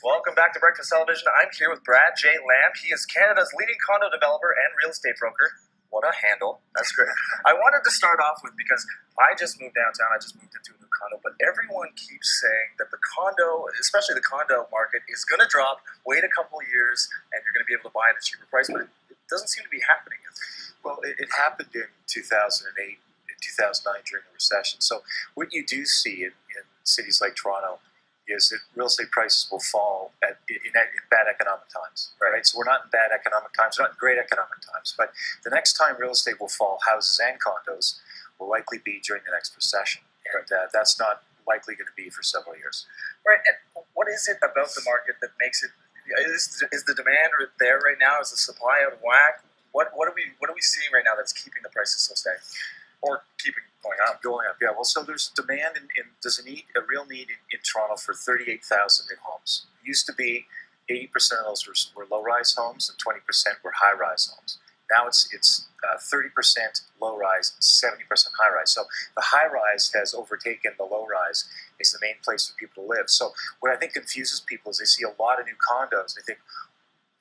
Welcome back to Breakfast Television. I'm here with Brad J. Lamb. He is Canada's leading condo developer and real estate broker. What a handle. That's great. I wanted to start off with, because I just moved downtown, I just moved into a new condo, but everyone keeps saying that the condo, especially the condo market, is going to drop, wait a couple of years, and you're going to be able to buy at a cheaper price, but it doesn't seem to be happening. Well, it happened in 2008, in 2009 during the recession. So what you do see in cities like Toronto is that real estate prices will fall in bad economic times, right? So we're not in bad economic times, we're not in great economic times, but the next time real estate will fall, houses and condos, will likely be during the next recession. And that's not likely going to be for several years. Right, and what is it about the market that makes it, is the demand there right now? Is the supply out of whack? What are we seeing right now that's keeping the prices so steady? Or keeping going up? Going up, yeah. Well, so there's demand, there's a real need in Toronto for 38,000 new homes. It used to be 80% of those were low-rise homes and 20% were high-rise homes. Now it's 30% low-rise, 70% high-rise. So the high-rise has overtaken the low-rise as the main place for people to live. So what I think confuses people is they see a lot of new condos. They think,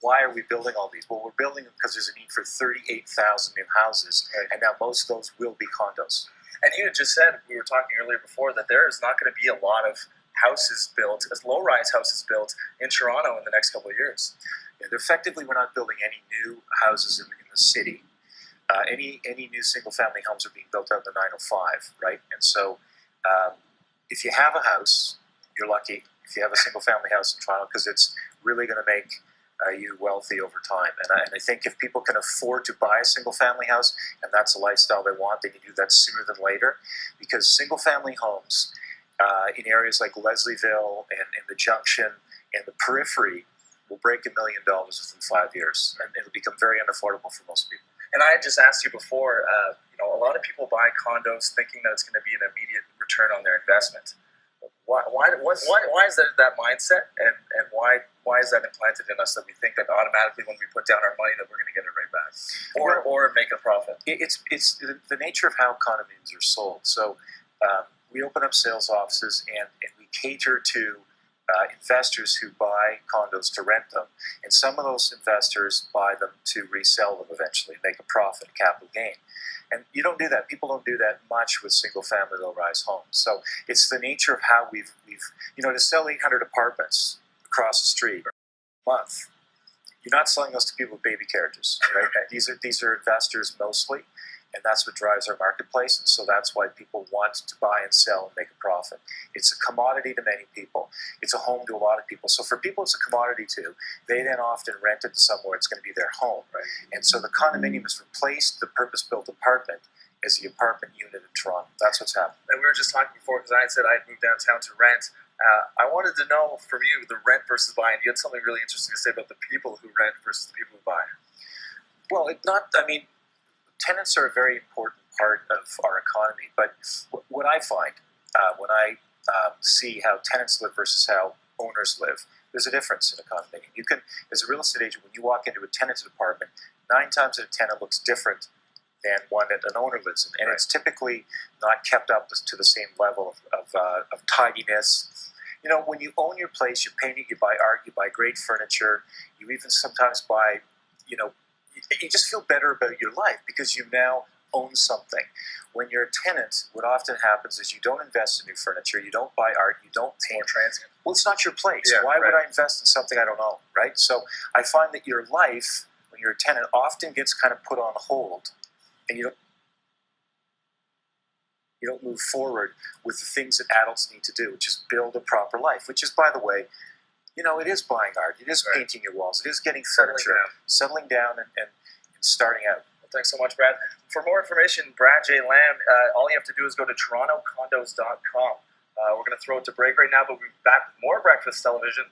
why are we building all these? Well, we're building them because there's a need for 38,000 new houses, and now most of those will be condos. And you had just said, we were talking earlier before, that there is not going to be a lot of houses built, as low-rise houses built in Toronto in the next couple of years. And effectively, we're not building any new houses in the city. Any new single-family homes are being built out in the 905, right? And so if you have a house, you're lucky. If you have a single-family house in Toronto, because it's really going to make you wealthy over time. And I think if people can afford to buy a single-family house, and that's a lifestyle they want, they can do that sooner than later, because single-family homes in areas like Leslieville and the Junction and the periphery will break $1 million within 5 years, and it'll become very unaffordable for most people. And I had just asked you before, a lot of people buy condos thinking that it's going to be an immediate return on their investment. Why is there that mindset, and why is that implanted in us that we think that automatically when we put down our money that we're going to get it right back, or make a profit? It's the nature of how condominiums are sold. So we open up sales offices and we cater to investors who buy condos to rent them, and some of those investors buy them to resell them eventually and make a profit, capital gain. And you don't do that. People don't do that much with single-family low-rise homes. So it's the nature of how we've to sell 800 apartments across the street a month. You're not selling those to people with baby carriages, right? These are investors mostly, and that's what drives our marketplace. And so that's why people want to buy and sell and make a profit. It's a commodity to many people. It's a home to a lot of people. So for people, it's a commodity too. They then often rent it to somewhere it's going to be their home, right? And so the condominium has replaced the purpose-built apartment as the apartment unit in Toronto. That's what's happened. And we were just talking before, because I had said I moved downtown to rent. I wanted to know from you the rent versus buying. You had something really interesting to say about the people who rent versus the people who buy. Well, tenants are a very important part of our economy, but what I find when I see how tenants live versus how owners live, there's a difference in a condominium. You can, as a real estate agent, when you walk into a tenanted apartment, 9 times out of 10 it looks different than one that an owner lives in, and it's typically not kept up to the same level of tidiness. When you own your place, you paint it, you buy art, you buy great furniture, you even sometimes buy, you just feel better about your life because you now own something. When you're a tenant, what often happens is you don't invest in new furniture, you don't buy art, you don't paint. More transient. Well, it's not your place. Yeah, Why would I invest in something I don't own, right? So I find that your life, when you're a tenant, often gets kind of put on hold, and you don't move forward with the things that adults need to do, which is build a proper life, which is, by the way, it is buying art, it is painting your walls, it is getting furniture, settling down and starting out. Well, thanks so much, Brad. For more information, Brad J. Lamb, all you have to do is go to torontocondos.com. We're going to throw it to break right now, but we'll be back with more Breakfast Television